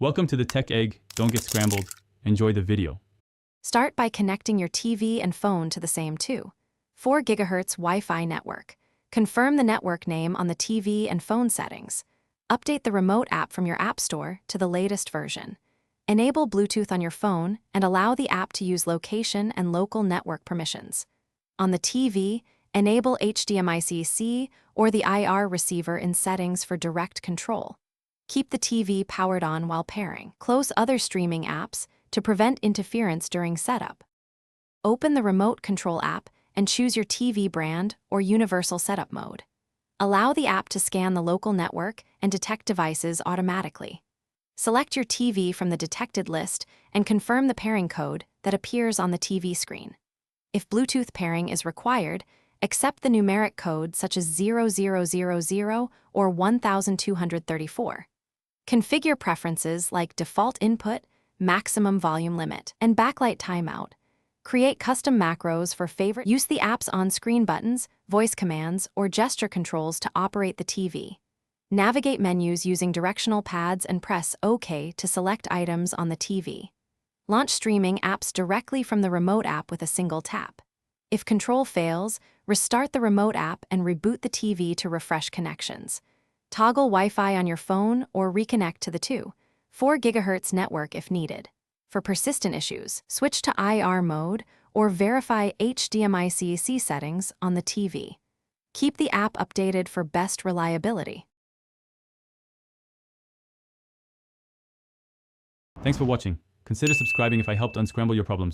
Welcome to the Tech Egg. Don't get scrambled. Enjoy the video. Start by connecting your TV and phone to the same 4 GHz Wi-Fi network. Confirm the network name on the TV and phone settings. Update the remote app from your App Store to the latest version. Enable Bluetooth on your phone and allow the app to use location and local network permissions. On the TV, enable HDMI-C or the IR receiver in settings for direct control. Keep the TV powered on while pairing. Close other streaming apps to prevent interference during setup. Open the Remote Control app and choose your TV brand or universal setup mode. Allow the app to scan the local network and detect devices automatically. Select your TV from the detected list and confirm the pairing code that appears on the TV screen. If Bluetooth pairing is required, accept the numeric code such as 0000 or 1234. Configure preferences like default input, maximum volume limit, and backlight timeout. Create custom macros for favorite. Use the app's on-screen buttons, voice commands, or gesture controls to operate the TV. Navigate menus using directional pads and press OK to select items on the TV. Launch streaming apps directly from the remote app with a single tap. If control fails, restart the remote app and reboot the TV to refresh connections. Toggle Wi-Fi on your phone or reconnect to the 4 GHz network if needed. For persistent issues, switch to IR mode or verify HDMI-C settings on the TV. Keep the app updated for best reliability. Thanks for watching. Consider subscribing if I helped unscramble your problems.